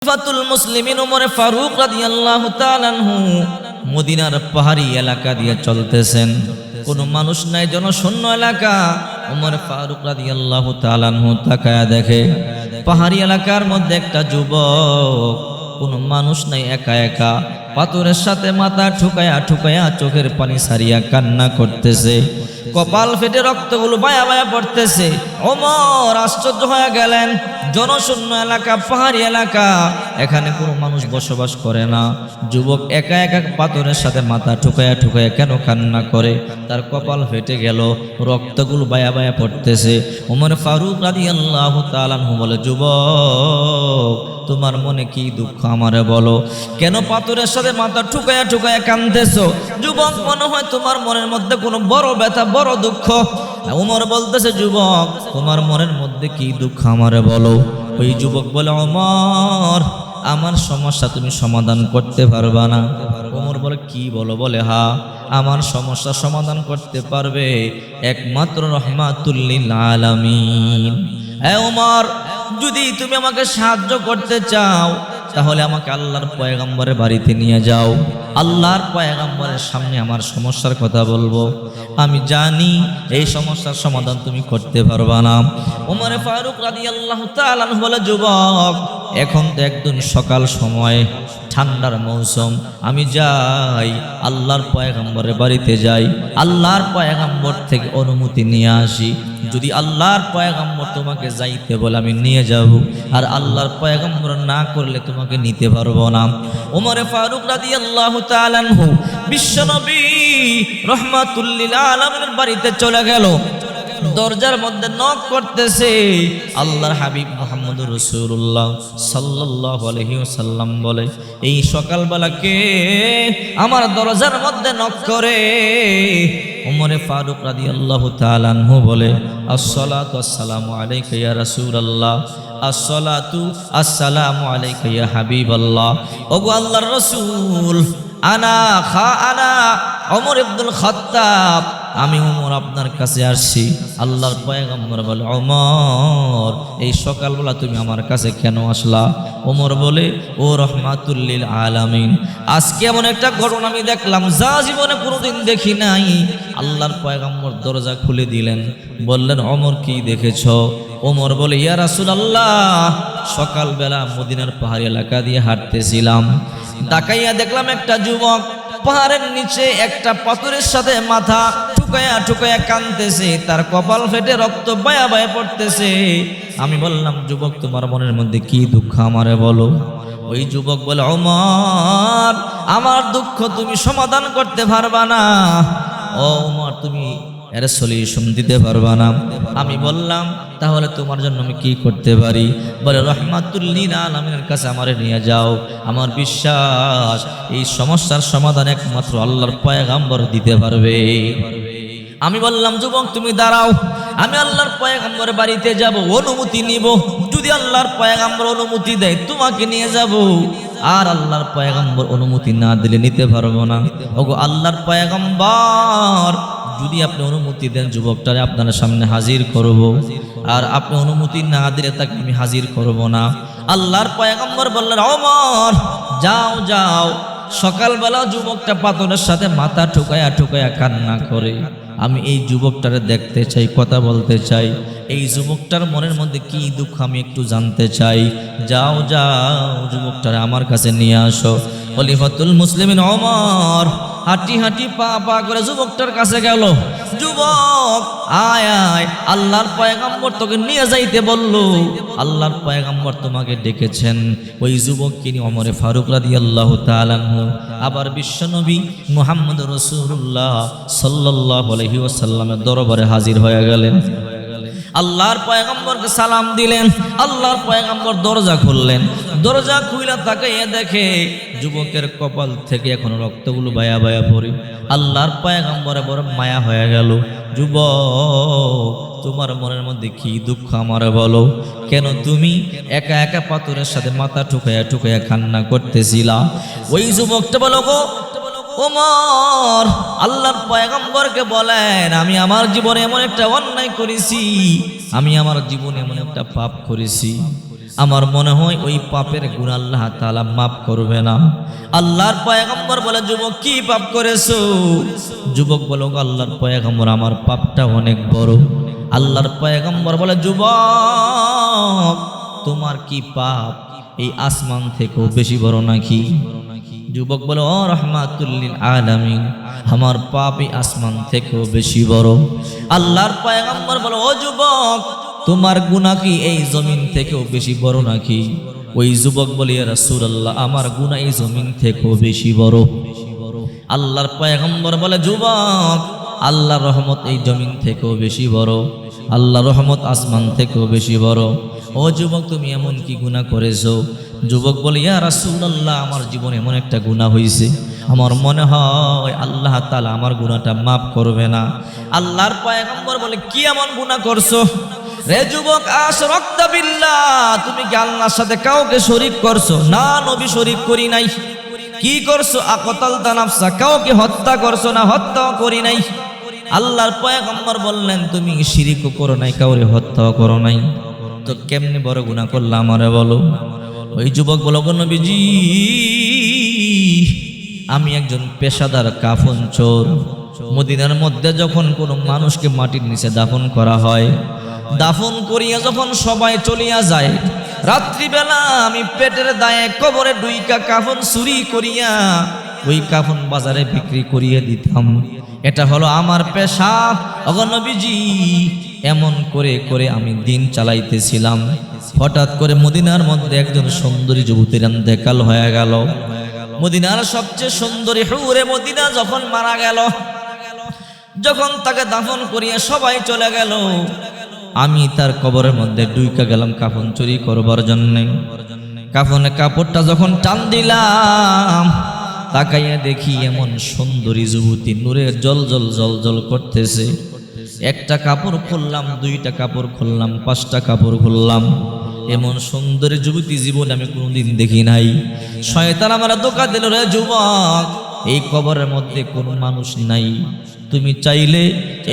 খলিফাতুল মুসলিমিন ওমর ফারুক রাদিয়াল্লাহু তাআলা আনহু মদিনার পাহাড়ি এলাকা দিয়ে চলতেছেন। কোনো মানুষ নাই, জনশূন্য এলাকা। ওমর ফারুক রাদিয়াল্লাহু তাআলা আনহু তাকায়া দেখে পাহাড়ি এলাকার মধ্যে একটা যুবক, কোনো মানুষ নাই, একা একা পাথরের সাথে মাথা ঠুকায়া ঠুকায়া চোখের পানি সারিয়া কান্না করতেছে। কপাল ফেটে রক্তগুলো বায়া বায়া পড়তেছে। ওমর আশ্চর্য হয়ে গেলেন। জনশূন্য এলাকা, পাহাড়ি এলাকা, এখানে কোনো মানুষ বসবাস করে না। যুবক একা একা পাথরের সাথে মাথা ঠুকায়া ঠুকায়া কেন কান্না করে? তার কপাল ফেটে গেল, রক্তগুলো বায়া বায়া পড়তেছে। ওমর ফারুক রাদিয়াল্লাহু তাআলা আনহু বলে, যুবক তোমার মনে কি দুঃখ আমারে বলো, কেন পাথরের সাথে মাথা ঠুকায়া ঠুকায়া কাঁদতেছো? যুবক, মনে হয় তোমার মনের মধ্যে কোনো বড় ব্যথা, বড় দুঃখ। ওমর বলতেছে, যুবক তোমার মনের মধ্যে কি দুঃখ আমারে বলো। ওই যুবক বলে, ওমর আমার সমস্যা তুমি সমাধান করতে পারবা না। ওমর বলে, কি বলো? বলে, হ্যাঁ আমার সমস্যা সমাধান করতে পারবে একমাত্র রহমাতুল লিল আলামিন। ওমর, যদি তুমি আমাকে সাহায্য করতে চাও তাহলে আমাকে আল্লাহর পয়গম্বরের বাড়িতে নিয়ে যাও। আল্লাহর পয়গম্বরের সামনে আমার সমস্যার কথা বলবো। আমি জানি এই সমস্যার সমাধান তুমি করতে পারবা না। ওমর ফারুক রাদিয়াল্লাহু তাআলা আনহু বলে, যুবক এখন তো একদম সকাল সময়, ঠান্ডার মৌসুম, আমি যাই আল্লাহর পয়গম্বরের বাড়িতে যাই, আল্লাহর পয়গম্বর থেকে অনুমতি নিয়ে আসি। যদি আল্লাহর পয়গম্বর তোমাকে যাইতে বলে আমি নিয়ে যাব, আর আল্লাহর পয়গম্বর না করলে তোমাকে নিতে পারবো না। ওমর ফারুক রাদিয়াল্লাহু তাআলা আনহু বিশ্বনবী রহমাতুল লিল আলামিনের বাড়িতে চলে গেল। দরজার মধ্যে নক করতেছে। আল্লাহর হাবিব মুহাম্মদুর রাসূলুল্লাহ সাল্লাল্লাহু আলাইহি ওয়াসাল্লাম বলে, এই সকালবেলা কে আমার দরজার মধ্যে নক করে? ওমর ফারুক রাদিয়াল্লাহু তাআলা আনহু বলে, আসসালাতু আসসালামু আলাইকা ইয়া রাসূলুল্লাহ, আসসালাতু আসসালামু আলাইকা ইয়া হাবিবাল্লাহ। ওগো আল্লাহর রাসূল, আনা ওমর ইবনুল খাত্তাব, আমি ওমর আপনার কাছে আসছি। আল্লাহর পয়গম্বর বলে, ওমর এই সকালবেলা তুমি আমার কাছে কেন আসলা? ওমর বলে, ও রহমাতুল লিল আলামিন, আজকে এমন একটা ঘটনা আমি দেখলাম যা জীবনে কোনোদিন দেখি নাই। আল্লাহর পয়গম্বর দরজা খুলে দিলেন, বললেন, ওমর কি দেখেছ? ওমর বলে, ইয়া রাসূলুল্লাহ, সকালবেলা মদিনার পাহাড়ি এলাকা দিয়ে হাঁটতেছিলাম, তাকাইয়া দেখলাম একটা যুবক পাহাড়ের নিচে একটা পাথরের সাথে মাথা ঠুকায়া ঠুকায়া কাঁদতেছে, তার কপাল ফেটে রক্ত বায়া বায়া পড়তেছে। আমি বললাম, যুবক তোমার মনের মধ্যে কি দুঃখ আমারে বলো। ওই যুবক বলে, ওমর আমার দুঃখ তুমি সমাধান করতে পারবা না। ও ওমর, তুমি এর সলিউশন দিতে পারবা না। আমি বললাম, তাহলে তোমার জন্য আমি কি করতে পারি? বলে, রহমাতুল লিল আলামিনের কাছে আমারে নিয়ে যাও। আমার বিশ্বাস এই সমস্যার সমাধান একমাত্র আল্লাহর পয়গম্বর দিতে পারবে। আমি বললাম, যুবক তুমি দাঁড়াও, আমি আল্লাহর পয়গম্বরের বাড়িতে যাব, অনুমতি নিব। যদি আল্লাহর পয়গম্বর অনুমতি দেয় তোমাকে নিয়ে যাব, আর আল্লাহর পয়গম্বর অনুমতি না দিলে নিতে পারবো না। ওগো আল্লাহর পয়গম্বর, যদি আপনি অনুমতি দেন যুবকটারে আপনার সামনে হাজির করব, আর আপনি অনুমতি না দিলে তাকে আমি হাজির করব না। আল্লাহর পয়গম্বর বললেন, ওমর যাও যাও। সকালবেলা যুবকটা পাথরের সাথে মাথা ঠুকায়া ঠুকায়া কান্না করে। আমি এই যুবকটারে দেখতে চাই, কথা বলতে চাই। এই যুবকটার মনের মধ্যে কি দুঃখ আমি একটু জানতে চাই। যাও যাও, যুবকটারে আমার কাছে নিয়ে আসো। খলিফাতুল মুসলিমিন ওমর হাঁটি হাঁটি পা পা করে যুবকটার কাছে গেল। যুবক আয় আয়, আল্লাহর পয়গম্বর তোকে নিয়ে যাইতে বললো, আল্লাহর পয়গম্বর তোমাকে ডেকেছেন। ওই যুবককে নিয়ে ওমর ফারুক রাদিয়াল্লাহু তাআলা আনহু আবার বিশ্বনবী মুহাম্মদ রাসূলুল্লাহ সাল্লাল্লাহু আলাইহি ওয়াসাল্লামের দরবারে হাজির হয়ে গেলেন। আল্লাহর পয়গম্বরকে সালাম দিলেন। আল্লাহর পয়গম্বর দরজা খুললেন। দরজা খুইলা তাকাইয়া দেখে যুবকের কপাল থেকে এখন রক্তগুলো বায়া বায়া পড়ে। আল্লাহর পয়গম্বরে বড় মায়া হয়ে গেল। যুবক তোমার মনের মধ্যে কি দুঃখ আমারে বলো, কেন তুমি একা একা পাথরের সাথে মাথা ঠুকায়া ঠুকায়া কান্না করতেছিলা? ওই যুবকটা বলো, গো ওমর আল্লাহর পয়গম্বরকে বলেন, আমি আমার জীবনে এমন একটা অন্যায় করেছি, আমি আমার জীবনে এমন একটা পাপ করেছি, আমার মনে হয় ওই পাপের গুনাহ আল্লাহ তাআলা মাফ করবে না। আল্লাহর পয়গম্বর বলে, যুবক কি পাপ করেছো? যুবক বলে, আল্লাহর পয়গম্বর আমার পাপটা অনেক বড়। আল্লাহর পয়গম্বর বলে, যুবক তোমার কি পাপ এই আসমান থেকেও বেশি বড় নাকি? যুবক বলে, ও রাহমাতুল লিল আলামিন, আমার পাপ এই আসমান থেকেও বেশি বড়। আল্লাহর পয়গম্বর বলে, ও যুবক তোমার গুনাহ কি এই জমিন থেকেও বেশি বড় নাকি? ওই যুবক বলে, ইয়া রাসূলুল্লাহ আমার গুনাহ এই জমিন থেকেও বেশি বড়। আল্লাহর পয়গম্বর বলে, যুবক আল্লাহর রহমত এই জমিন থেকেও বেশি বড়, আল্লাহর রহমত আসমান থেকেও বেশি বড়। ও যুবক তুমি এমন কি গুনাহ করেছো? যুবক বলে, ইয়া রাসূলুল্লাহ আমার জীবনে এমন একটা গুনাহ হয়েছে, আমার মনে হয় আল্লাহ তাআলা আমার গুনাহটা মাফ করবে না। আল্লাহর পয়গম্বর বলে, কি এমন গুনাহ করছো রে যুবক? আশরাকতা বিল্লাহ, তুমি কি আল্লাহর সাথে কাউকে শরীক করছো? না নবী শরীক করি নাই। কি করছো? আকতালতা নাফসা, কাউকে হত্যা করছো? না হত্যাও করি নাই। আল্লাহর পয়গম্বর বললেন, তুমি শিরিকও করো নাই, কাউরে হত্যাও করো নাই, তো কেমনে বড় গুনাহ করলা আমারে বলো। ওই যুবক বলো, গো নবীজি আমি একজন পেশাদার কাফন চোর। মদিনার মধ্যে যখন কোনো মানুষকে মাটির নিচে দাফন করা হয়, দাফন করিয়া যখন সবাই চলিয়া যায়, রাত্রিবেলা আমি পেটের দায়ে কবরে ডুইকা কাফন চুরি করিয়া ওই কাফন বাজারে বিক্রি করিয়ে দিতাম। এটা হলো আমার পেশা। ওগো নবীজি এমন করে করে আমি দিন চালাইতেছিলাম, হঠাৎ করে মদিনার মধ্যে একজন সুন্দরী যুবতীর ইন্তেকাল হয়ে গেল। মদিনার সবচেয়ে সুন্দরী হুরে মদিনা যখন মারা গেল, যখন তাকে দাফন করিয়া সবাই চলে গেল, আমি তার কবরের মধ্যে ডুইকা গেলাম কাফন চুরি করবার জন্য। কাফনের কাপড়টা যখন টান দিলাম, তাকাইয়া দেখি এমন সুন্দরী যুবতী নূরের জল জল জল জল করতেছে। একটা কাপড় খুললাম, দুইটা কাপড় খুললাম, পাঁচটা কাপড় খুললাম, এমন সুন্দরী যুবতী জীবন আমি কোনোদিন দেখি নাই। শয়তান আমার ধোঁকা দিল, রে যুবক এই কবরের মধ্যে কোনো মানুষ নাই, তুমি চাইলে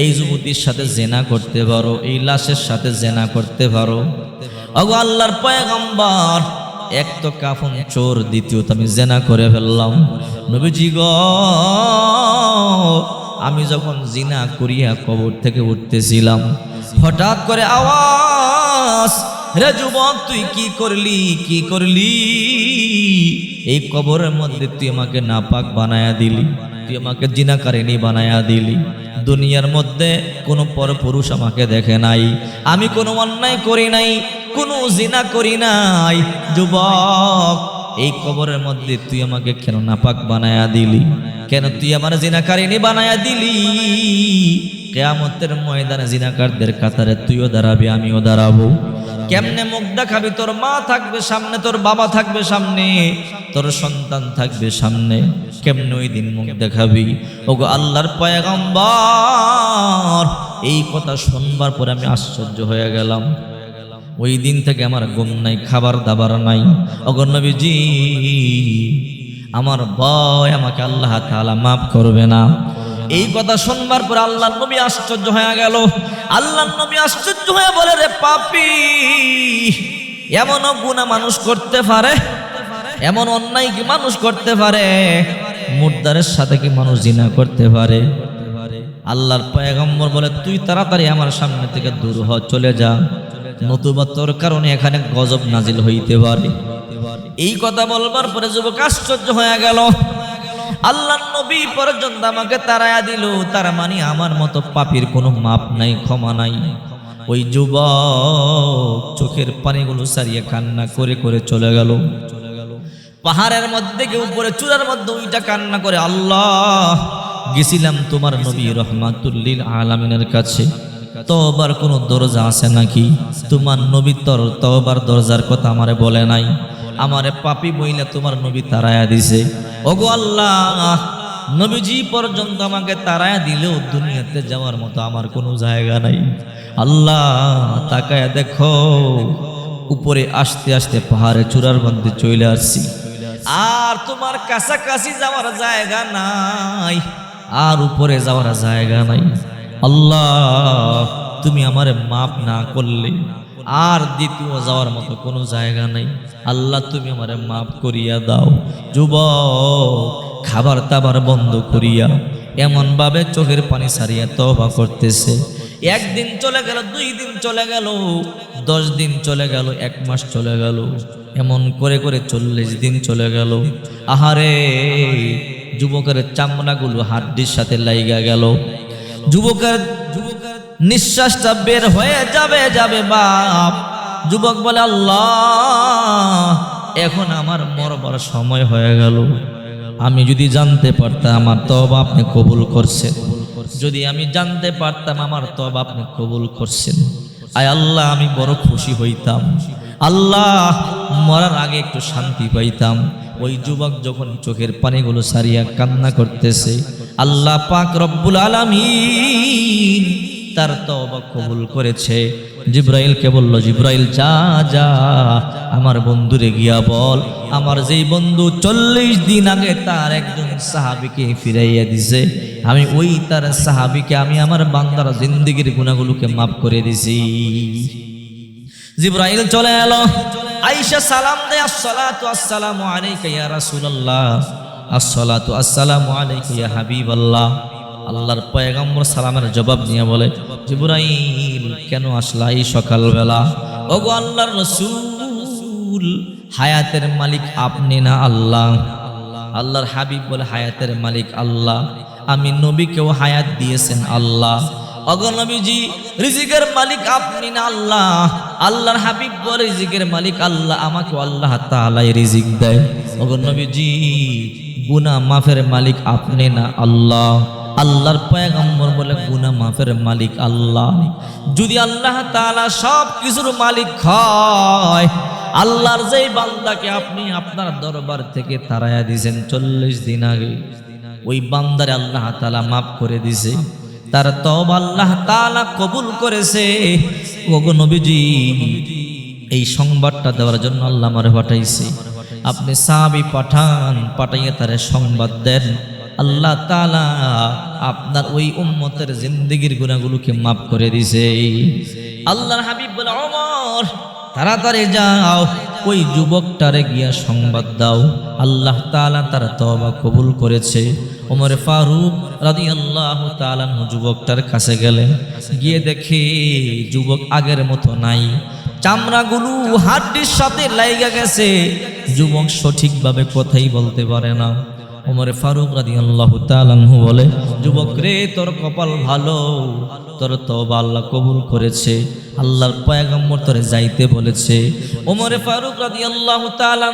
এই যুবতীর সাথে জেনা করতে পারো, এই লাশের সাথে জেনা করতে পারো। ওগো আল্লাহর পয়গম্বর, এক তো কাফন চোর, দ্বিতীয়ত আমি জেনা করে ফেললাম। নবীজি গো আমি যখন জিনা করিয়া কবর থেকে উঠতেছিলাম, হঠাৎ করে আওয়াজ, রে যুবক তুই কি করলি, কি করলি? এই কবরের মধ্যে তুই আমাকে নাপাক বানায়া দিলি, তুই আমাকে জিনাকারিনী বানায়া দিলি। দুনিয়ার মধ্যে কোনো পরপুরুষ আমাকে দেখে নাই, আমি কোনো অন্যায় করি নাই, কোনো জিনা করি নাই। যুবক এই কবরের মধ্যে তুই আমাকে কেন নাপাক বানায়া দিলি? কেন তুই আমার জিনাকারিনী বানায়া দিলি? কিয়ামতের ময়দানে জিনাকারদের কাতারে তুইও দাঁড়াবি, আমিও দাঁড়াবো। কেমনে মুখ দেখাবি? তোর মা থাকবে সামনে, তোর বাবা থাকবে সামনে, তোর সন্তান থাকবে সামনে, কেমনে ওই দিন মুখ দেখাবি? ওগো আল্লাহর পয়গম্বর, এই কথা শুনবার পরে আমি আশ্চর্য হয়ে গেলাম। ওই দিন থেকে আমার ঘুম নাই, খাবার দাবার নাই। ওগো নবীজি আমার ভয় আমাকে আল্লাহ তাআলা মাফ করবে না। এই কথা শুনবার পর আল্লাহর নবী আশ্চর্য হয়ে গেল। আল্লাহর নবী আশ্চর্য হয়ে বলে, রে পাপী, এমনও গুনাহ মানুষ করতে পারে? এমন অন্যায় কি মানুষ করতে পারে? মুর্দারের সাথে কি মানুষ জিনা করতে পারে? আল্লাহর পয়গম্বর বলে, তুই তাড়াতাড়ি আমার সামনে থেকে দূর হ, চলে যা, নতুবা তোর কারণে এখানে গজব নাজিল হইতে পারে। এই কথা বলবার পরে যুবক আশ্চর্য হয়ে গেল। আল্লাহর নবী পর্যন্ত আমাকে তাড়ায়া দিল, তার মানে আমার মতো পাপীর কোনো মাপ নাই, ক্ষমা নাই। ওই যুবক চোখের পানিগুলো সারিয়ে কান্না করে করে চলে গেল। পাহাড়ের মধ্যে কেউ উপরে চূড়ার মধ্যে ওইটা কান্না করে, আল্লাহ গেছিলাম তোমার নবী রহমাতুল লিল আলামিনের কাছে, তওবার কোনো দরজা আছে নাকি? তোমার নবী তোর তওবার দরজার কথা আমারে বলে নাই, আমারে পাপী বইলা তোমার নবী তাড়ায়া দিছে। ওগো আল্লাহ, নবীজি পর্যন্ত আমাকে তাড়ায়া দিলেও দুনিয়াতে যাওয়ার মতো আমার কোনো জায়গা নাই। আল্লাহ তাকায়া দেখো, উপরে আসতে আসতে পাহাড়ে চূড়ার মধ্যে চলে আসছি, আর তোমার কাছাকাছি যাওয়ার জায়গা নাই, আর উপরে যাওয়ার জায়গা নাই। আল্লাহ তুমি আমারে মাফ না করলে আর দ্বিতীয় যাওয়ার মতো কোনো জায়গা নেই। আল্লাহ তুমি আমারে মাফ করিয়া দাও। যুবক খাবার দাবার বন্ধ করিয়া এমনভাবে চোখের পানি সারিয়া তওবা করতেছে। একদিন চলে গেল, 2 দিন চলে গেল, 10 দিন চলে গেল, 1 মাস চলে গেল, এমন করে করে 40 দিন চলে গেল। আহারে, যুবকের চামড়াগুলো হাড্ডির সাথে লাইগা গেল। যুবকের নিঃশ্বাসটা বের হয়ে যাবে বাপ। যুবক বলে, আল্লাহ, এখন আমার মরবার সময় হয়ে গেল। আমি যদি জানতে পারতাম আমার তওবা আপনি কবুল করছেন, যদি আমি জানতে পারতাম আমার তওবা আপনি কবুল করছেন, আয় আল্লাহ আমি বড় খুশি হইতাম। আল্লাহ, মরার আগে একটু শান্তি পাইতাম। ওই যুবক যখন চোখের পানিগুলো সারিয়া কান্না করতেছে, আল্লাহ পাক রব্বুল আলামিন তার তওবা কবুল করেছে। জিব্রাইলকে বলল, জিব্রাইল যা যা আমার বন্ধুরে গিয়া বল, আমার যেই বন্ধু 40 দিন আগে তার একজন সাহাবীকে ফিরাইয়া দিছে, আমি ওই তার সাহাবীকে আমি আমার বান্দার জিন্দেগীর গুনাহগুলোকে মাফ করে দিছি। জিব্রাইল চলে এলো, আয়েশা সালাম দেয়, আসসালাতু আসসালামু আলাইকা ইয়া রাসূলুল্লাহ, আসসালাতু আসসালামু আলাইকা ইয়া হাবিবাল্লাহ। আল্লাহর পয়গম্বর সালামের জবাব নিয়ে বলে, জিব্রাইল কেন আসলা এই সকালবেলা? ওগো আল্লাহর রাসূল, হায়াতের মালিক আপনি না আল্লাহ? আল্লাহর হাবিব বলে, হায়াতের মালিক আল্লাহ, আমি নবীকেও হায়াত দিয়েছেন আল্লাহ। ওগো নবীজি, রিজিকের মালিক আপনি না আল্লাহ? আল্লাহর হাবিব বলে, রিজিকের মালিক আল্লাহ, আমাকে আল্লাহ তাআলাই রিজিক দেয়। ওগো নবীজি, গুনাহ মাফের মালিক আপনি না আল্লাহ? আল্লাহর পয়গম্বর বলে, গুনাহ মাফের মালিক আল্লাহ। যদি আল্লাহ তাআলা সব কিছুর মালিক হয়, আল্লাহর যেই বান্দাকে আপনি আপনার দরবার থেকে তাড়াইয়া দিয়েছেন 40 দিন আগে, ওই বান্দারে আল্লাহ তাআলা মাফ করে দিয়েছে, তার তওবা আল্লাহ তাআলা কবুল করেছে। ওগো নবীজি, এই সংবাদটা দেওয়ার জন্য আল্লাহ আমারে পাঠাইছে। আপনি সাহাবী পাঠাইয়া তারে সংবাদ দেন, আল্লাহ তাআলা আপনার ওই উম্মতের জিন্দেগীর গুনাহগুলোকে মাফ করে দিয়েছে। আল্লাহর হাবিব বলে, ওমর তাড়াতাড়ি যাও, ওই যুবকটারে গিয়া সংবাদ দাও, আল্লাহ তাআলা তার তওবা কবুল করেছে। ওমর ফারুক রাদিয়াল্লাহু তাআলা যুবকটার কাছে গেলেন, গিয়ে দেখে যুবক আগের মতো নাই, চামড়াগুলো হাড্ডির সাথে লাইগা গেছে, যুবক সঠিকভাবে কথাই বলতে পারে না। ওমর ফারুক রাদিয়াল্লাহু তাআলা বলে, যুবক রে, তোর কপাল ভালো, তোর তওবা আল্লাহ কবুল করেছে, আল্লাহর পয়গম্বর তোরে যাইতে বলেছে। ওমর ফারুক রাদিয়াল্লাহু তাআলা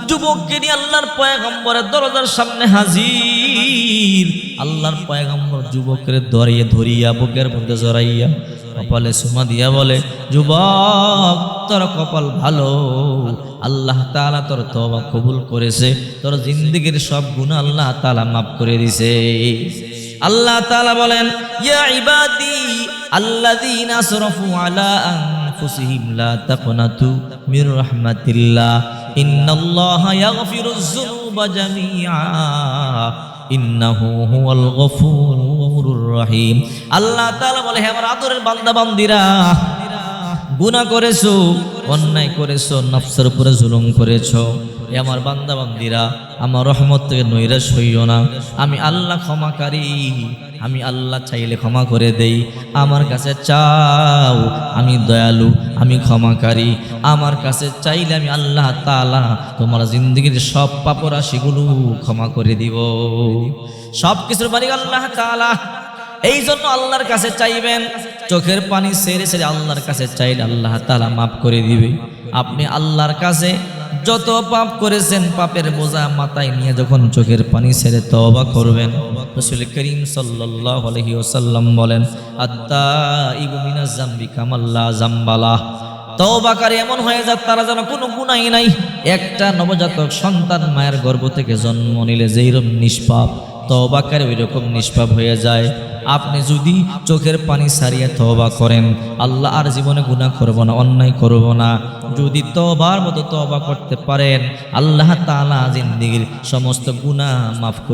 যুবককে নিয়ে আল্লাহর পয়গম্বরের দরজার সামনে হাজির। আল্লাহর পয়গম্বর যুবকের ধরিয়া বুকের মধ্যে জড়াইয়া কপালে চুমা দিয়া বলে, যুবক তোর কপাল ভালো, আল্লাহ তাআলা তোর তওবা কবুল করেছে, তোর জিন্দেগীর সব গুনাহ আল্লাহ তাআলা মাফ করে দিয়েছে। আল্লাহ তাআলা বলেন, ইয়া ইবাদি আল্লাযীনা আসরাফু আলা আনফুসিহিম লা তাকনাতু মির রাহমাতিল্লাহ ইন্নাল্লাহা ইয়াগফিরুয যুনুবা জামিআ ইন্নাহু হুয়াল গফুরুর রহিম। আল্লাহ তাআলা বলে, হে আমার আদরের বান্দা বান্দীরা, গুনাহ করেছো, অন্যায় করেছো, নফসের উপরে জুলুম করেছো, এ আমার বান্দা বান্দীরা, আমার রহমত থেকে নৈরাশ হইও না। আমি আল্লাহ ক্ষমাকারী, আমি আল্লাহ চাইলে ক্ষমা করে দেই। আমার কাছে চাও, আমি দয়ালু, আমি ক্ষমাকারী। আমার কাছে চাইলে আমি আল্লাহ তাআলা তোমার জিন্দগির সব পাপরাশিগুলো ক্ষমা করে দিব। সব কিছুর মালিক আল্লাহ তাআলা। এই জন্য আল্লাহর কাছে চাইবেন, চোখের পানি ছেড়ে ছেড়ে আল্লাহর কাছে চাইলে আল্লাহ তাআলা মাফ করে দিবে। আপনি আল্লাহর কাছে যত পাপ করেছেন, পাপের বোঝা মাথায় নিয়ে যখন চোখের পানি ছেড়ে তওবা করবেন, রাসূল করিম সাল্লাল্লাহু আলাইহি ওয়াসাল্লাম বলেন, আত-তাইবু মিনাজ যামবি কামাল্লা যামবালাহ। তওবাকারী এমন হয়ে যায় তারা যেন কোনো গুনাহই নাই। একটা নবজাতক সন্তান মায়ের গর্ভ থেকে জন্ম নিলে যেইরকম নিষ্পাপ, তওবাকারী ওইরকম নিষ্পাপ হয়ে যায়। আপনি যদি চোখের পানি সারিয়া তওবা করেন, আল্লাহ আর জীবনে গুনাহ করব না, অন্যায় করব না। যদি তওবার মতো তওবা করতে পারেন, আল্লাহ তাআলা জিন্দেগীর সমস্ত গুনাহ মাফ করে